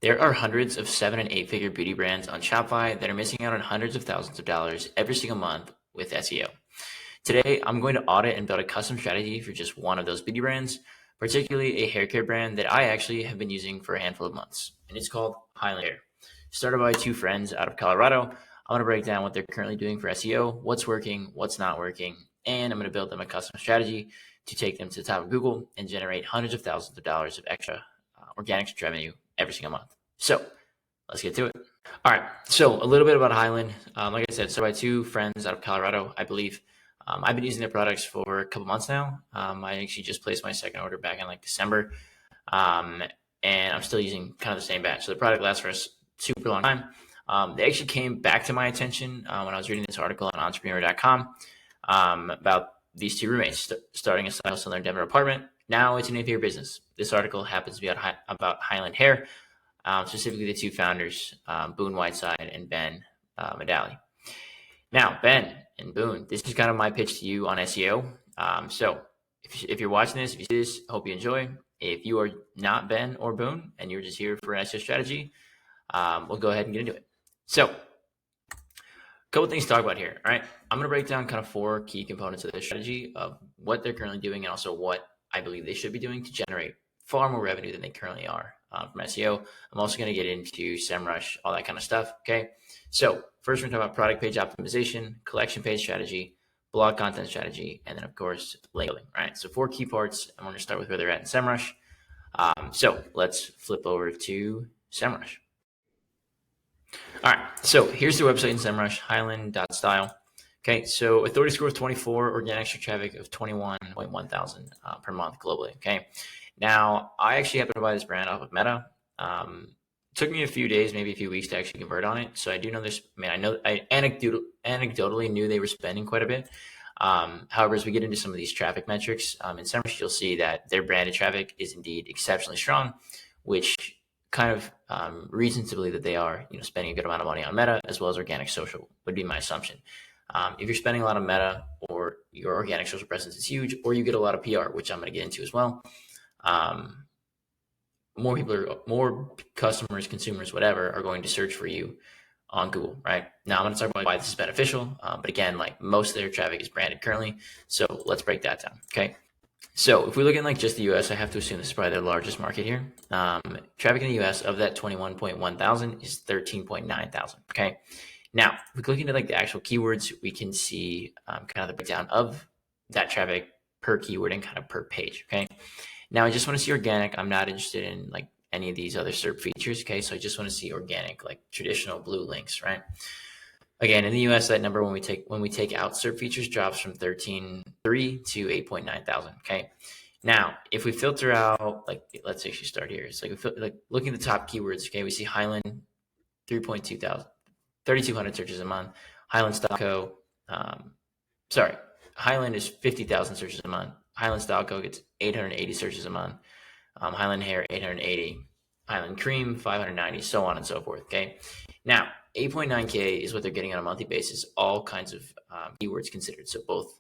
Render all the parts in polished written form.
There are hundreds of 7- and 8-figure beauty brands on Shopify that are missing out on hundreds of thousands of dollars every single month with SEO. Today, I'm going to audit and build a custom strategy for just one of those beauty brands, particularly a hair care brand that I actually have been using for a handful of months, and it's called Highland Hair. Started by two friends out of Colorado. I'm going to break down what they're currently doing for SEO, what's working, what's not working, and I'm going to build them a custom strategy to take them to the top of Google and generate hundreds of thousands of dollars of extra organic revenue every single month. So let's get to it. All right. So a little bit about Highland. Like I said, started by two friends out of Colorado, I believe. I've been using their products for a couple months now. I actually just placed my second order back in December. And I'm still using kind of the same batch. So the product lasts for a super long time. They actually came back to my attention when I was reading this article on entrepreneur.com about these two roommates starting a side hustle in their Denver apartment. Now it's an 8-figure business. This article happens to be about Highland Hair, specifically the two founders, Boone Whiteside and Ben Medali. Now, Ben and Boone, this is kind of my pitch to you on SEO. So if you're watching this, if you see this, hope you enjoy. If you are not Ben or Boone and you're just here for an SEO strategy, we'll go ahead and get into it. So a couple things to talk about here. All right. I'm going to break down kind of 4 key components of this strategy of what they're currently doing and also what I believe they should be doing to generate far more revenue than they currently are from SEO. I'm also going to get into SEMrush, all that kind of stuff. Okay. So first, we're going to talk about product page optimization, collection page strategy, blog content strategy, and then of course, link building. All right. So 4 key parts. I'm going to start with where they're at in SEMrush. So let's flip over to SEMrush. All right. So here's the website in SEMrush, highland.style. Okay, so authority score of 24, organic extra traffic of 21.1 thousand per month globally. Okay, now I actually happen to buy this brand off of Meta. Took me a few days, maybe a few weeks to actually convert on it. So I do know this. I anecdotally knew they were spending quite a bit. However, as we get into some of these traffic metrics in SEMrush, you'll see that their branded traffic is indeed exceptionally strong, which kind of reasons to believe that they are, spending a good amount of money on Meta as well as organic social would be my assumption. If you're spending a lot on Meta or your organic social presence is huge, or you get a lot of PR, which I'm going to get into as well, more customers, consumers, whatever, are going to search for you on Google, right? Now I'm going to talk about why this is beneficial, but again, most of their traffic is branded currently, so let's break that down, okay? So if we look at just the US, I have to assume this is probably their largest market here. Traffic in the US of that 21.1 thousand is 13.9 thousand, okay? Now, if we look into the actual keywords, we can see kind of the breakdown of that traffic per keyword and kind of per page, okay? Now, I just want to see organic. I'm not interested in any of these other SERP features, okay? So I just want to see organic, traditional blue links, right? Again, in the US, that number when we take out SERP features drops from 13.3 to 8.9 thousand, okay? Now, if we filter out, let's actually start here. It's looking at the top keywords, okay? We see Highland, 3.2 thousand. 3,200 searches a month. Highland Style Co. Highland is 50,000 searches a month. Highland Style Co. gets 880 searches a month. Highland Hair, 880. Highland Cream, 590, so on and so forth, okay? Now, 8.9K is what they're getting on a monthly basis, all kinds of keywords considered. So both,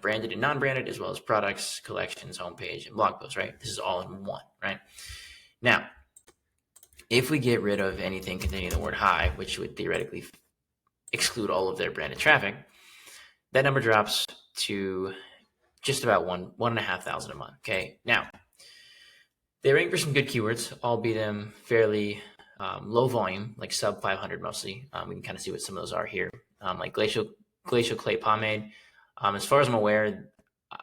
branded and non-branded, as well as products, collections, homepage, and blog posts, right? This is all in one, right? Now, if we get rid of anything containing the word high, which would theoretically exclude all of their branded traffic, that number drops to just about 1.5 thousand a month. Okay. Now, they rank for some good keywords, albeit them fairly low volume, sub 500 mostly. We can kind of see what some of those are here, like glacial clay pomade. As far as I'm aware,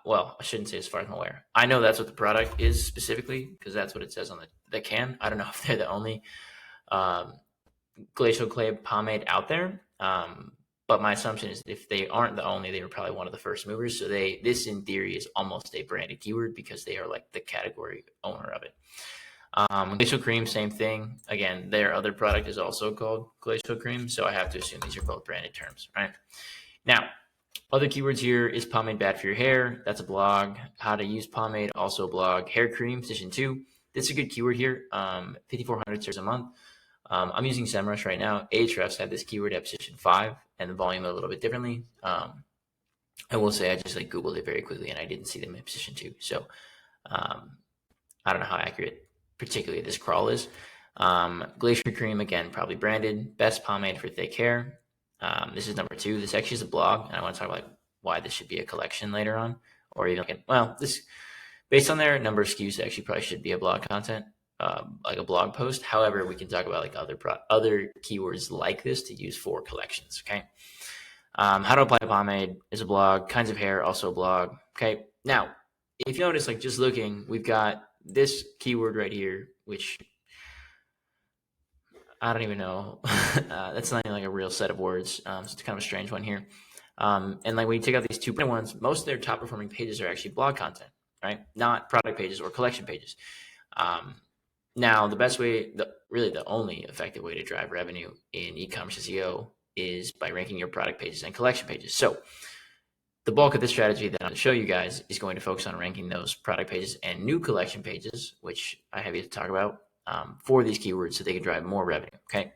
well, I shouldn't say as far as I'm aware. I know that's what the product is specifically because that's what it says on the can. I don't know if they're the only glacial clay pomade out there. But my assumption is if they aren't the only, they were probably one of the first movers. So this in theory is almost a branded keyword because they are the category owner of it. Glacial cream, same thing. Again, their other product is also called glacial cream. So I have to assume these are both branded terms, right? Now, other keywords here is pomade bad for your hair. That's a blog. How to use pomade, also a blog. Hair cream, position 2. This is a good keyword here. 5,400 searches a month. I'm using SEMrush right now. Ahrefs had this keyword at position 5 and the volume a little bit differently. I will say I just Googled it very quickly and I didn't see them in position 2. So I don't know how accurate particularly this crawl is. Glacier Cream, again, probably branded. Best pomade for thick hair. This is number 2. This actually is a blog, and I want to talk about why this should be a collection later on, or even this based on their number of SKUs, it actually probably should be a blog content, like a blog post. However, we can talk about like other keywords like this to use for collections. Okay. How to apply pomade is a blog. Kinds of hair, also a blog. Okay. Now, if you notice, like just looking, we've got this keyword right here, which I don't even know. That's not even like a real set of words. So it's kind of a strange one here. And like when you take out these 2 brand ones, most of their top performing pages are actually blog content, right? Not product pages or collection pages. Now, the best way, really the only effective way to drive revenue in e-commerce SEO is by ranking your product pages and collection pages. So the bulk of the strategy that I'm going to show you guys is going to focus on ranking those product pages and new collection pages, which I have yet to talk about, for these keywords so they can drive more revenue. Okay.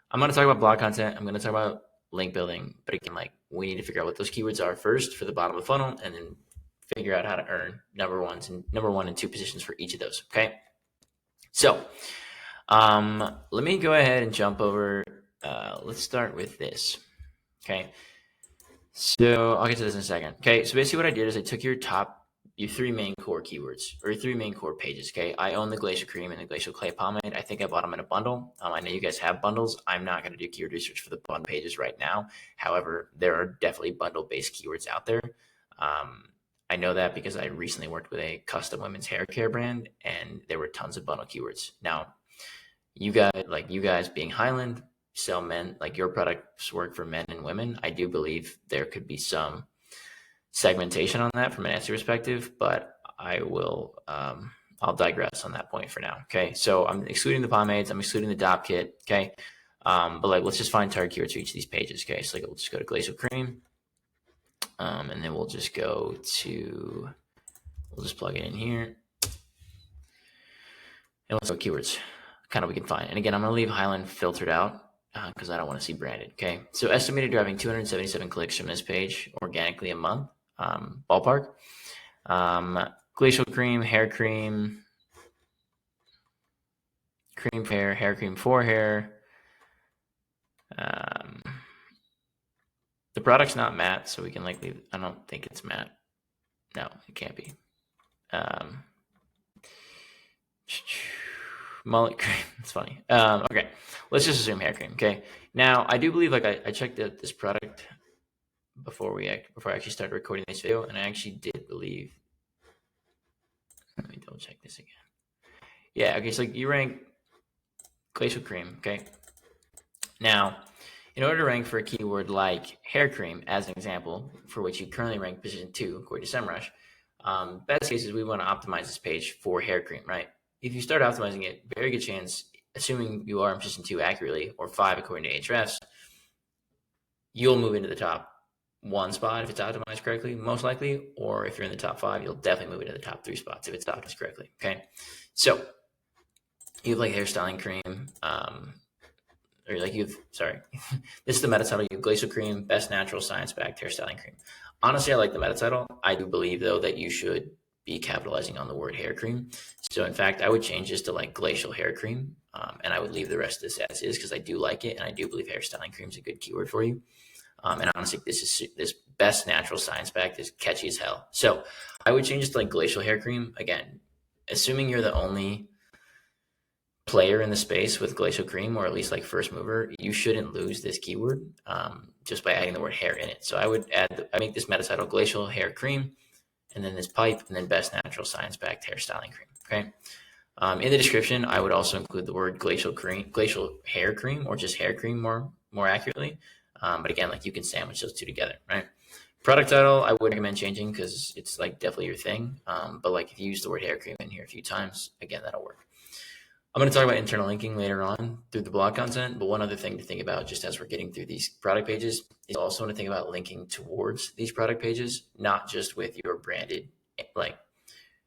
I'm going to talk about blog content. I'm going to talk about link building, but again, like we need to figure out what those keywords are first for the bottom of the funnel, and then figure out how to earn number 1 and 2 positions for each of those. Okay. So, let me go ahead and jump over. Let's start with this. Okay. So I'll get to this in a second. Okay. So basically what I did is I took your 3 main core keywords or 3 main core pages. Okay. I own the Glacier Cream and the Glacial Clay Pomade. I think I bought them in a bundle. I know you guys have bundles. I'm not going to do keyword research for the bundle pages right now. However, there are definitely bundle based keywords out there. I know that because I recently worked with a custom women's hair care brand and there were tons of bundle keywords. Now, you guys being Highland, sell men, like your products work for men and women. I do believe there could be some segmentation on that from an SEO perspective, but I'll digress on that point for now. Okay. So I'm excluding the pomades. I'm excluding the DOP kit. Okay. But like, let's just find target keywords for each of these pages. Okay. So like, we'll just go to Glacial Cream. And then we'll just plug it in here. And let's go keywords, kind of we can find. And again, I'm going to leave Highland filtered out because I don't want to see branded. Okay. So estimated driving 277 clicks from this page organically a month, ballpark. Glacial Cream, hair cream, cream for hair, hair cream for hair. The product's not matte, so we can like leave. I don't think it's matte. No, it can't be. Mullet cream. It's funny. Okay, let's just assume hair cream. Okay. Now I do believe like I checked this product before I actually started recording this video, and I actually did believe. Let me double check this again. Yeah. Okay. So like you rank Glacial Cream. Okay. Now, in order to rank for a keyword like hair cream, as an example, for which you currently rank position 2 according to SEMrush, best case is we want to optimize this page for hair cream, right? If you start optimizing it, very good chance, assuming you are in position 2 accurately, or 5 according to Ahrefs, you'll move into the top 1 spot if it's optimized correctly, most likely, or if you're in the top 5, you'll definitely move into the top 3 spots if it's optimized correctly. Okay, so you have like hairstyling cream, or like this is the meta title. You have Glacial Cream, best natural science-backed hairstyling cream. Honestly, I like the meta title. I do believe though that you should be capitalizing on the word hair cream. So in fact, I would change this to like Glacial Hair Cream, and I would leave the rest of this as is because I do like it, and I do believe hairstyling cream is a good keyword for you. And honestly, this best natural science-backed is catchy as hell. So I would change this to like Glacial Hair Cream. Again, assuming you're the only player in the space with Glacial Cream, or at least like first mover, you shouldn't lose this keyword just by adding the word hair in it. So I make this meta title Glacial Hair Cream, and then this pipe, and then best natural science-backed hairstyling cream. Okay. In the description, I would also include the word Glacial Hair Cream, or just hair cream more accurately. But again, like you can sandwich those 2 together, right? Product title, I would recommend changing because it's like definitely your thing. But like if you use the word hair cream in here a few times, again, that'll work. I'm going to talk about internal linking later on through the blog content, but one other thing to think about just as we're getting through these product pages is also want to think about linking towards these product pages, not just with your branded, like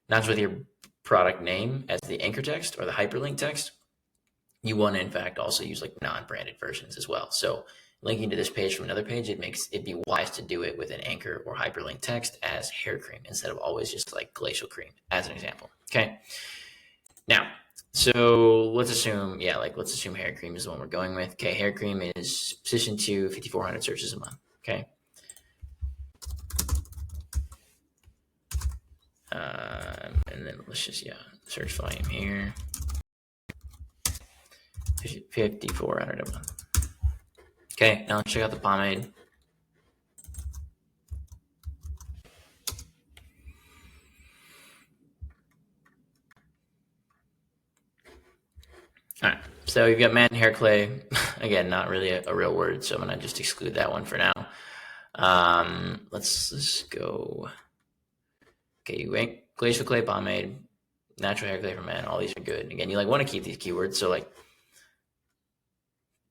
not just with your product name as the anchor text or the hyperlink text. You want to in fact also use like non-branded versions as well. So linking to this page from another page, it'd be wise to do it with an anchor or hyperlink text as hair cream instead of always just like Glacial Cream as an example. Okay. Now, So let's assume, let's assume hair cream is the one we're going with. Okay, hair cream is position 2, 5,400 searches a month. Okay. And then let's just, search volume here. 5,400 a month. Okay, now let's check out the pomade. All right, so you've got man hair clay. Again, not really a real word, so I'm gonna just exclude that one for now. Let's just go. Okay, you rank glacial clay pomade, natural hair clay for men. All these are good. Again, you want to keep these keywords. So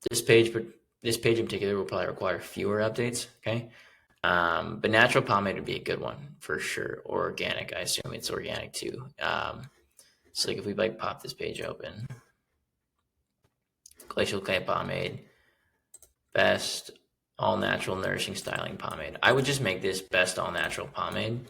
this page in particular will probably require fewer updates. Okay, but natural pomade would be a good one for sure. Or organic, I assume it's organic too. So if we pop this page open, glacial clay pomade, best all natural nourishing styling pomade. I would just make this best all natural pomade.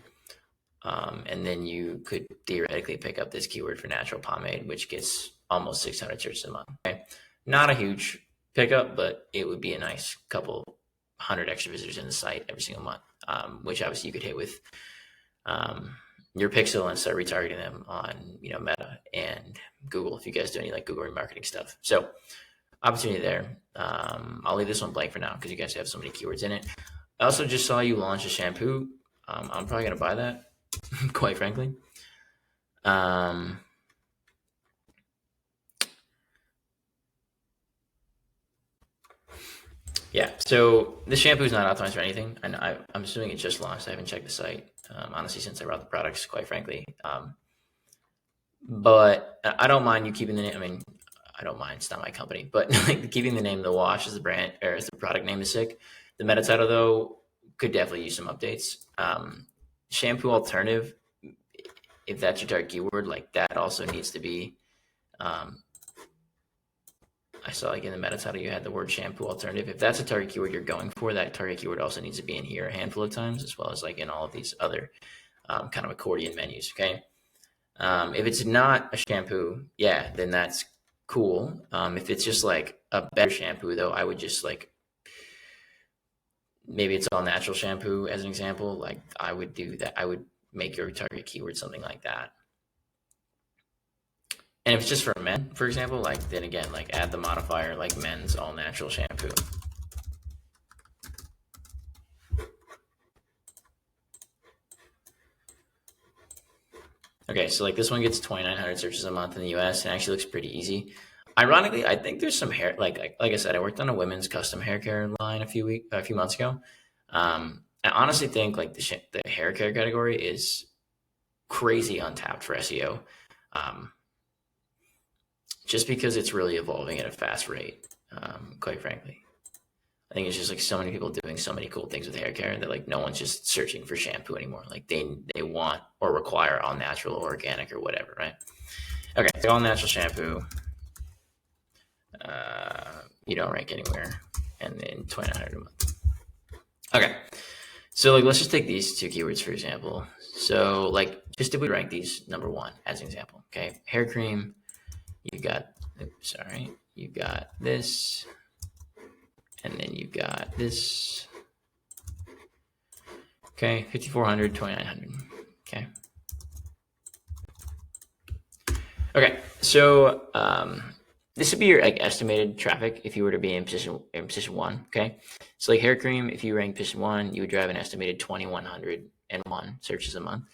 And then you could theoretically pick up this keyword for natural pomade, which gets almost 600 searches a month. Okay, not a huge pickup, but it would be a nice couple hundred extra visitors in the site every single month, which obviously you could hit with your pixel and start retargeting them on Meta and Google if you guys do any Google remarketing stuff. So opportunity there. I'll leave this one blank for now because you guys have so many keywords in it. I also just saw you launch a shampoo. I'm probably gonna buy that. Quite frankly. Yeah, so this shampoo is not optimized for anything, and I'm assuming it just launched. I haven't checked the site, honestly, since I brought the products, quite frankly. But I don't mind you keeping the name. I mean, I don't mind. It's not my company, but keeping the name, the wash as the brand or as the product name is sick. The meta title though could definitely use some updates. Shampoo alternative, if that's your target keyword, that also needs to be. I saw in the meta title you had the word shampoo alternative. If that's a target keyword you're going for, that target keyword also needs to be in here a handful of times, as well as in all of these other kind of accordion menus. Okay. If it's not a shampoo, then that's cool. If it's just a better shampoo though, I would just maybe it's all natural shampoo as an example. I would do that. I would make your target keyword something like that. And if it's just for men, for example, then again, add the modifier men's all natural shampoo. Okay, so this one gets 2,900 searches a month in the US and actually looks pretty easy. Ironically, I think there's some hair, like I said, I worked on a women's custom hair care line a few months ago. I honestly think the hair care category is crazy untapped for SEO. Just because it's really evolving at a fast rate, quite frankly. I think it's just so many people doing so many cool things with hair care that no one's just searching for shampoo anymore. They want or require all natural or organic or whatever, right? Okay, so all natural shampoo. You don't rank anywhere, and then 2,900 a month. Okay, so let's just take these two keywords for example. So just if we rank these number one as an example, okay, hair cream. You've got this, and then you've got this. Okay, 5,400, 2,900. Okay. Okay, so this would be your estimated traffic if you were to be in position one. Okay, so hair cream, if you rank position one, you would drive an estimated 2,101 searches a month.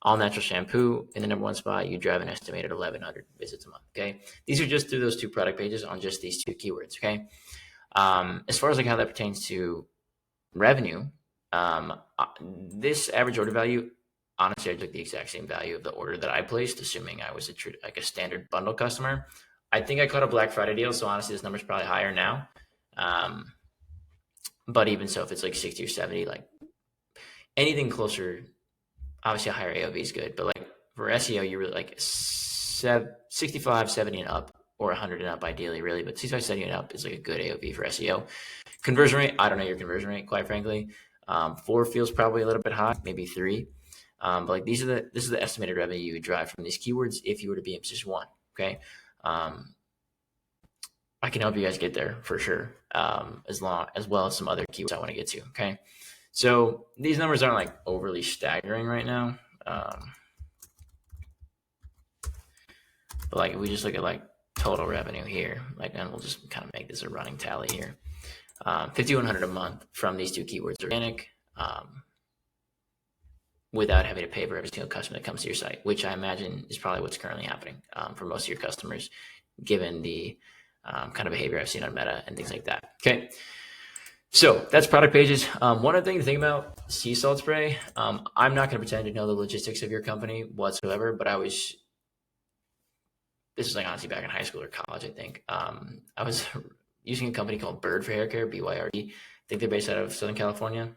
All natural shampoo in the number one spot, you drive an estimated 1,100 visits a month. Okay, these are just through those two product pages on just these two keywords. Okay, as far as how that pertains to revenue, this average order value, honestly, I took the exact same value of the order that I placed, assuming I was a standard bundle customer. I think I caught a Black Friday deal, so honestly, this number's probably higher now. But even so, if it's 60 or 70, anything closer. Obviously, a higher AOV is good, but for SEO, you really 65, 70 and up, or 100 and up ideally, really. But 65, 70 and up is a good AOV for SEO. Conversion rate, I don't know your conversion rate, quite frankly. 4 feels probably a little bit high, maybe 3. But this is the estimated revenue you would drive from these keywords if you were to be in position one. Okay. I can help you guys get there for sure. As well as some other keywords I want to get to. Okay. So these numbers aren't like overly staggering right now. But like if we just look at like total revenue here, like, and we'll just kind of make this a running tally here. 5,100 a month from these two keywords, organic, without having to pay for every single customer that comes to your site, which I imagine is probably what's currently happening for most of your customers, given the kind of behavior I've seen on Meta and things like that. Okay. So that's product pages. One other thing to think about, sea salt spray. I'm not going to pretend to know the logistics of your company whatsoever, but this is like honestly back in high school or college, I think. I was using a company called Bird for Hair Care, BYRD. I think they're based out of Southern California.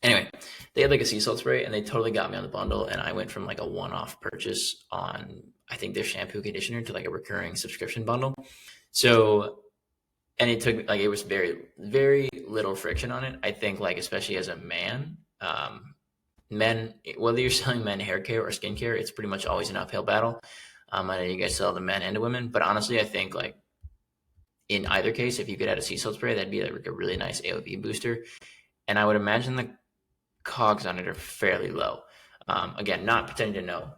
Anyway, they had like a sea salt spray and they totally got me on the bundle. And I went from like a one-off purchase on, I think, their shampoo conditioner to like a recurring subscription bundle. So, and it took like, it was very, very little friction on it. I think like, especially as a man, men, whether you're selling men hair care or skincare, it's pretty much always an uphill battle. I know you guys sell to men and to women, but honestly, I think like in either case, if you could add a sea salt spray, that'd be like a really nice AOV booster. And I would imagine the cogs on it are fairly low. Again, not pretending to know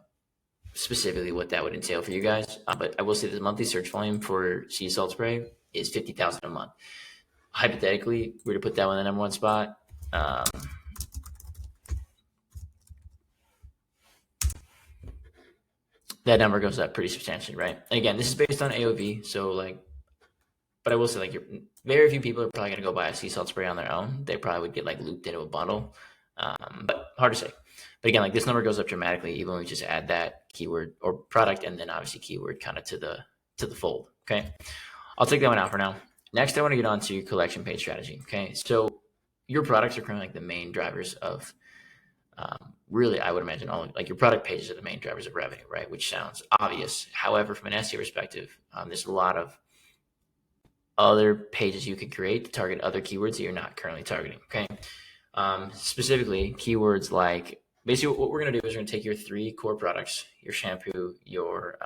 specifically what that would entail for you guys, but I will say the monthly search volume for sea salt spray is 50,000 a month. Hypothetically, we're to put that one in the number one spot. That number goes up pretty substantially, right? And again, this is based on AOV, so like, but I will say like, very few people are probably going to go buy a sea salt spray on their own. They probably would get like looped into a bundle, but hard to say. But again, like this number goes up dramatically even when we just add that keyword or product and then obviously keyword kind of to the fold. Okay, I'll take that one out for now. Next, I want to get on to collection page strategy. Okay, so your products are currently like the main drivers of really, I would imagine all like your product pages are the main drivers of revenue, right? Which sounds obvious. However, from an SEO perspective, there's a lot of other pages you could create to target other keywords that you're not currently targeting. Okay. Specifically, keywords like basically what we're going to do is we're going to take your three core products, your shampoo, your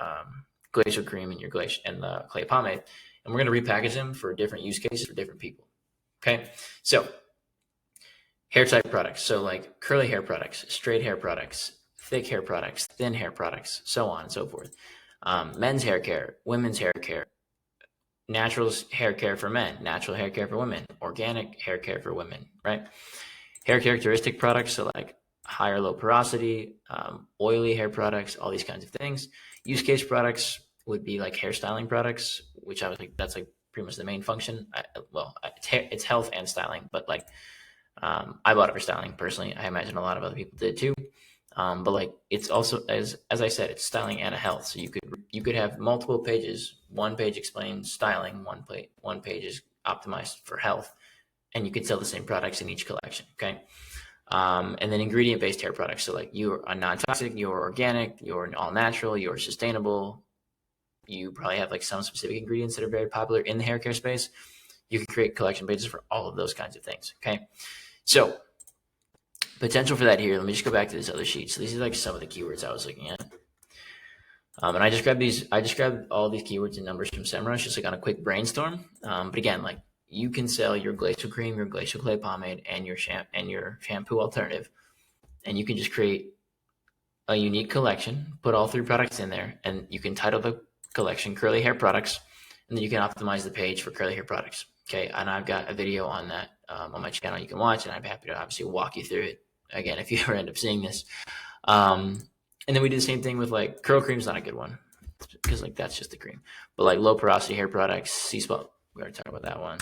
glacial cream, and your the clay pomade, and we're going to repackage them for different use cases for different people. Okay. So hair type products. So like curly hair products, straight hair products, thick hair products, thin hair products, so on and so forth. Men's hair care, women's hair care, natural hair care for men, natural hair care for women, organic hair care for women, right? Hair characteristic products, so like high or low porosity, oily hair products, all these kinds of things. Use case products would be like hairstyling products, which I was like, that's like pretty much the main function. It's health and styling, but like, I bought it for styling personally. I imagine a lot of other people did too. But like it's also as I said, it's styling and a health. So you could have multiple pages. One page explains styling, one page is optimized for health, and you could sell the same products in each collection. Okay. And then ingredient based hair products. So like you are non-toxic, you're organic, you're all natural, you're sustainable. You probably have like some specific ingredients that are very popular in the hair care space. You can create collection pages for all of those kinds of things. Okay. So potential for that here. Let me just go back to this other sheet. So these are like some of the keywords I was looking at. And I just grabbed all these keywords and numbers from SEMrush, just like on a quick brainstorm. But again, like you can sell your glacial cream, your glacial clay pomade, and your shampoo alternative. And you can just create a unique collection, put all three products in there, and you can title the collection curly hair products, and then you can optimize the page for curly hair products. Okay, and I've got a video on that on my channel you can watch, and I'm happy to obviously walk you through it again if you ever end up seeing this. And then we do the same thing with like curl cream's not a good one because like that's just the cream, but like low porosity hair products, C-spot, we already talked about that one.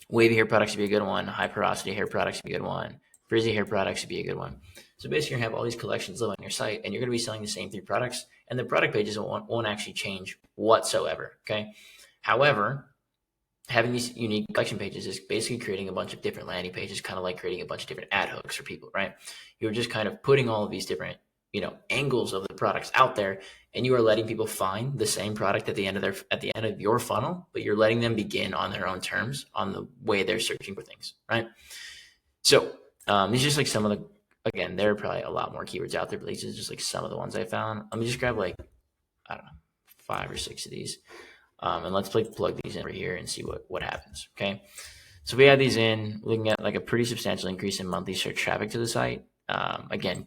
Wavy hair products would be a good one. High porosity hair products would be a good one. Frizzy hair products would be a good one. So basically, you're gonna have all these collections live on your site, and you're gonna be selling the same three products, and the product pages won't actually change whatsoever. Okay. However, having these unique collection pages is basically creating a bunch of different landing pages, kind of like creating a bunch of different ad hooks for people, right? You're just kind of putting all of these different, angles of the products out there, and you are letting people find the same product at the end of your funnel, but you're letting them begin on their own terms on the way they're searching for things, right? So these are just like some of the, again, there are probably a lot more keywords out there, but these are just like some of the ones I found. Let me just grab like I don't know, 5 or 6 of these. And let's plug these in over here and see what happens. Okay. So we add these in, looking at like a pretty substantial increase in monthly search traffic to the site. Again,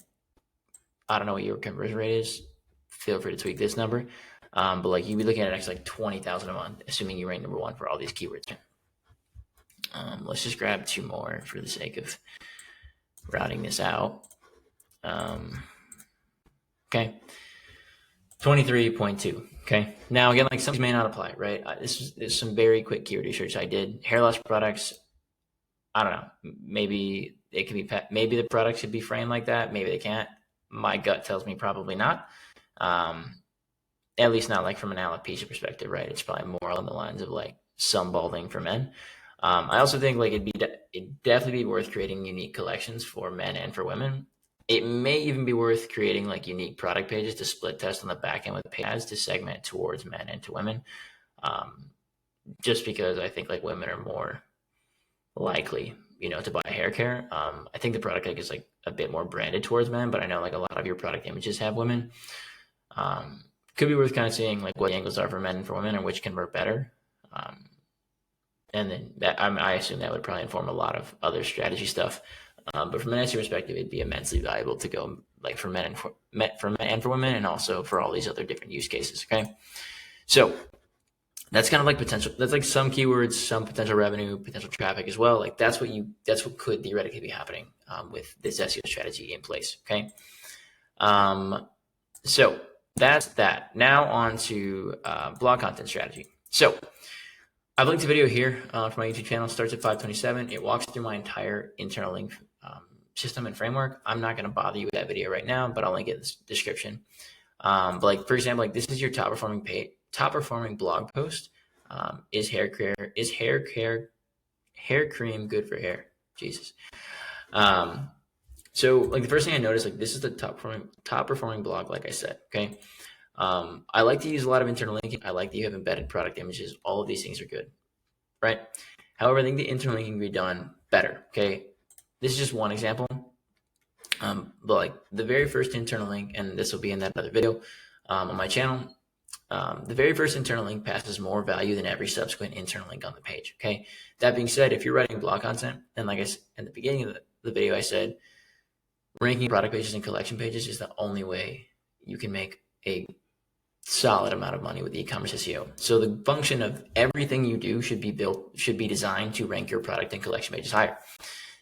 I don't know what your conversion rate is. Feel free to tweak this number. But like you'd be looking at an extra like 20,000 a month, assuming you rank number 1 for all these keywords. Let's just grab 2 more for the sake of routing this out. Okay. 23.2. Okay. Now again, like some may not apply, right? This is some very quick keyword research I did. Hair loss products. I don't know. Maybe it could be, maybe the product should be framed like that. Maybe they can't. My gut tells me probably not. At least not like from an alopecia perspective, right? It's probably more along the lines of like some balding for men. I also think like it'd definitely be worth creating unique collections for men and for women. It may even be worth creating like unique product pages to split test on the back end with page ads to segment towards men and to women. Just because I think like women are more likely, to buy hair care. I think the product like is like a bit more branded towards men, but I know like a lot of your product images have women. Could be worth kind of seeing like what the angles are for men and for women and which convert better. And then I assume that would probably inform a lot of other strategy stuff. But from an SEO perspective, it'd be immensely valuable to go like for men and for women, and also for all these other different use cases. Okay, so that's kind of like potential. That's like some keywords, some potential revenue, potential traffic as well. Like that's what could theoretically be happening with this SEO strategy in place. Okay, so that's that. Now on to blog content strategy. So I've linked a video here for my YouTube channel. It starts at 527. It walks through my entire internal link system and framework. I'm not going to bother you with that video right now, but I'll link it in the description. But like for example, like this is your top performing blog post. Is hair cream good for hair? Jesus. So like the first thing I noticed, like this is the top performing blog, like I said. Okay. I like to use a lot of internal linking. I like that you have embedded product images. All of these things are good, right? However, I think the internal linking can be done better. Okay. This is just one example. But like the very first internal link, and this will be in that other video on my channel. The very first internal link passes more value than every subsequent internal link on the page. Okay. That being said, if you're writing blog content, and like I said in the beginning of the video, I said ranking product pages and collection pages is the only way you can make a solid amount of money with e-commerce SEO. So the function of everything you do should be designed to rank your product and collection pages higher.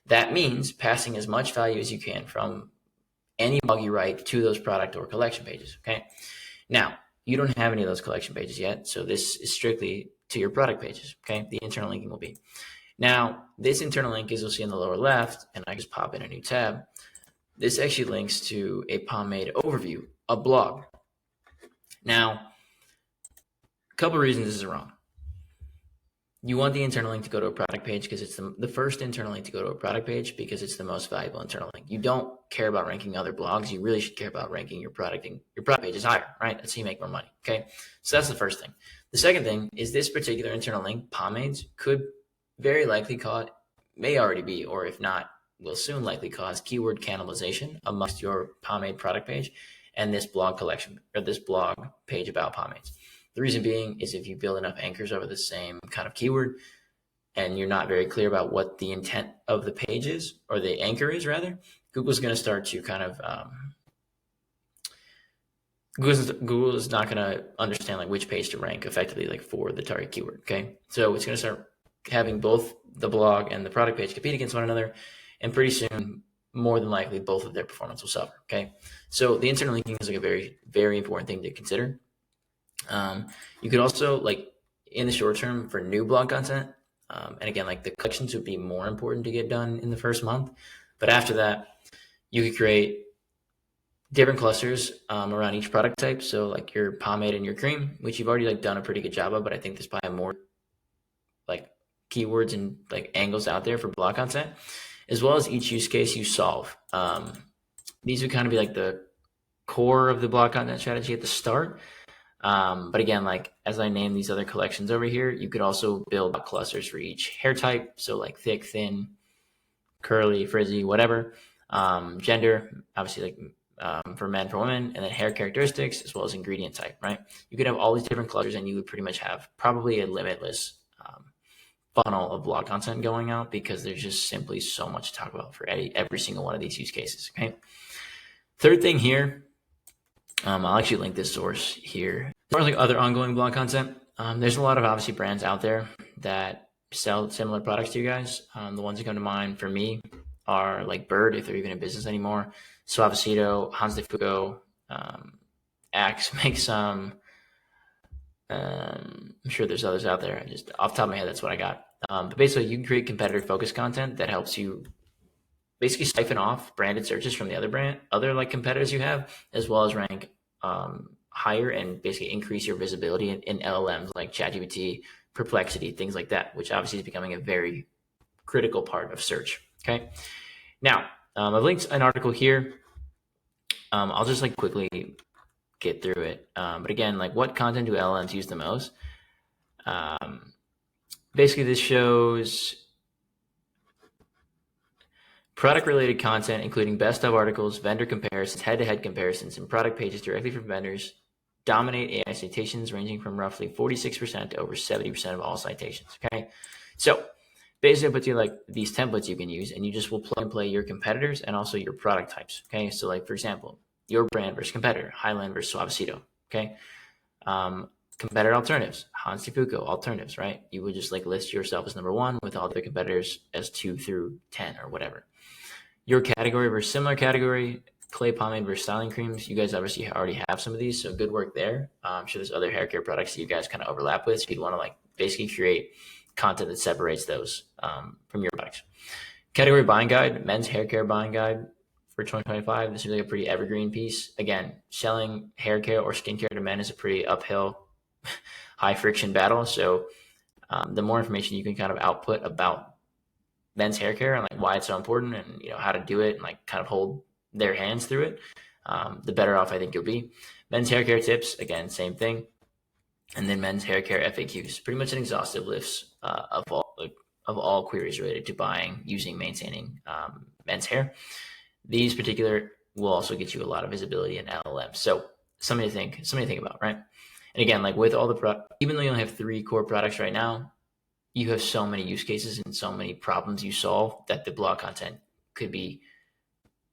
That means passing as much value as you can from any blog you write to those product or collection pages. Okay. Now, you don't have any of those collection pages yet, so this is strictly to your product pages. Okay. The internal linking will be. Now, this internal link, as you'll see in the lower left, and I just pop in a new tab, this actually links to a pomade overview, a blog. Now, a couple of reasons this is wrong. You want the internal link to go to a product page because it's the first internal link to go to a product page because it's the most valuable internal link. You don't care about ranking other blogs. You really should care about ranking your product and your product pages higher, right? That's how you make more money, okay? So that's the first thing. The second thing is this particular internal link, pomades, could very likely may already be, or if not, will soon likely cause keyword cannibalization amongst your pomade product page and this blog collection or this blog page about pomades. The reason being is if you build enough anchors over the same kind of keyword and you're not very clear about what the intent of the page is, or the anchor is rather, Google's going to start to kind of, Google is not going to understand like which page to rank effectively like for the target keyword. Okay. So it's going to start having both the blog and the product page compete against one another. And pretty soon, more than likely, both of their performance will suffer. Okay. So the internal linking is like a very, very important thing to consider. You could also like in the short term for new blog content. And again, like the collections would be more important to get done in the first month. But after that, you could create different clusters around each product type. So like your pomade and your cream, which you've already like done a pretty good job of, but I think there's probably more like keywords and like angles out there for blog content, as well as each use case you solve. These would kind of be like the core of the blog content strategy at the start. But again, like as I name these other collections over here, you could also build clusters for each hair type. So like thick, thin, curly, frizzy, whatever. Gender, obviously like for men, for women, and then hair characteristics, as well as ingredient type, right? You could have all these different clusters and you would pretty much have probably a limitless funnel of blog content going out, because there's just simply so much to talk about for every single one of these use cases, okay? Third thing here, I'll actually link this source here. As far as like other ongoing blog content, there's a lot of obviously brands out there that sell similar products to you guys. The ones that come to mind for me are like Bird, if they're even in business anymore, Suavecito, Hans de Fugo, Axe makes some. I'm sure there's others out there. Just off the top of my head, that's what I got. But basically, you can create competitor-focused content that helps you basically siphon off branded searches from the other like competitors you have, as well as rank higher and basically increase your visibility in LLMs like ChatGPT, Perplexity, things like that, which obviously is becoming a very critical part of search. Okay. Now, I've linked an article here. I'll just like quickly get through it. But again, like what content do LLMs use the most? Basically, this shows product-related content, including best of articles, vendor comparisons, head-to-head comparisons, and product pages directly from vendors, dominate AI citations, ranging from roughly 46% to over 70% of all citations. Okay, so basically, I put together like these templates you can use, and you just will plug and play your competitors and also your product types. Okay, so like for example, your brand versus competitor, Highland versus Suavecito. Okay, competitor alternatives, Hans de Fugo alternatives, right? You would just like list yourself as number 1 with all the competitors as 2 through 10 or whatever. Your category versus similar category, clay pomade versus styling creams. You guys obviously already have some of these, so good work there. I'm sure there's other hair care products that you guys kind of overlap with, so you'd want to like basically create content that separates those from your products. Category buying guide, men's hair care buying guide for 2025. This is really a pretty evergreen piece. Again, selling hair care or skincare to men is a pretty uphill, high friction battle. So the more information you can kind of output about men's hair care and like why it's so important and how to do it and like kind of hold their hands through it, the better off I think you'll be. Men's hair care tips, again, same thing. And then men's hair care FAQs, pretty much an exhaustive list of all queries related to buying, using, maintaining men's hair. These particular will also get you a lot of visibility in LLM. So something to think about, right? And again, like with all the even though you only have 3 core products right now, you have so many use cases and so many problems you solve that the blog content could be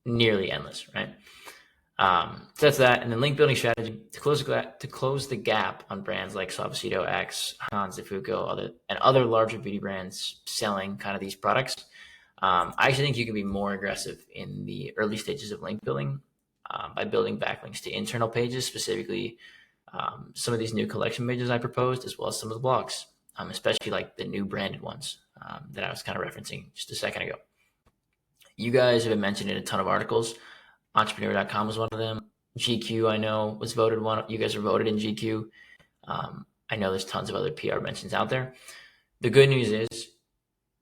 nearly endless, right? So that's that. And then link building strategy to close the gap on brands like Suavecito, Axe, Hans de Fugo, and other larger beauty brands selling kind of these products. I actually think you can be more aggressive in the early stages of link building by building backlinks to internal pages, specifically some of these new collection pages I proposed, as well as some of the blogs, especially like the new branded ones that I was kind of referencing just a second ago. You guys have been mentioned in a ton of articles. Entrepreneur.com was one of them. GQ, I know, was voted one. You guys are voted in GQ. I know there's tons of other PR mentions out there. The good news is,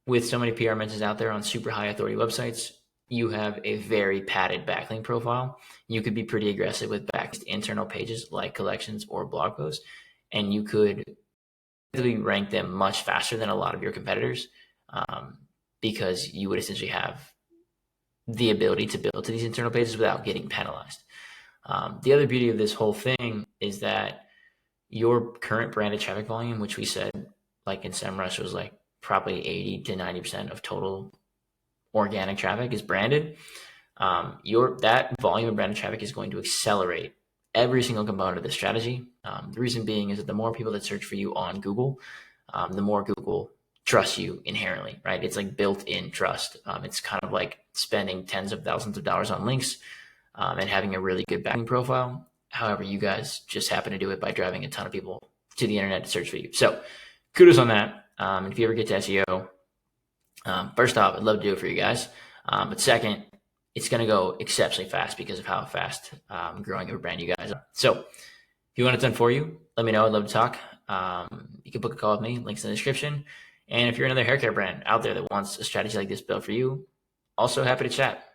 with so many PR mentions out there on super high authority websites, you have a very padded backlink profile. You could be pretty aggressive with backlinks to internal pages like collections or blog posts, and you could rank them much faster than a lot of your competitors because you would essentially have the ability to build to these internal pages without getting penalized. The other beauty of this whole thing is that your current branded traffic volume, which we said like in SEMrush was like probably 80 to 90% of total organic traffic is branded. That volume of branded traffic is going to accelerate every single component of the strategy. The reason being is that the more people that search for you on Google, the more Google trusts you inherently, right? It's like built-in trust. It's kind of like spending tens of thousands of dollars on links and having a really good backlink profile. However, you guys just happen to do it by driving a ton of people to the internet to search for you. So kudos on that. And if you ever get to SEO, first off, I'd love to do it for you guys. But second, it's going to go exceptionally fast because of how fast growing of a brand you guys are. So if you want it done for you, let me know. I'd love to talk. You can book a call with me. Links in the description. And if you're another hair care brand out there that wants a strategy like this built for you, also happy to chat.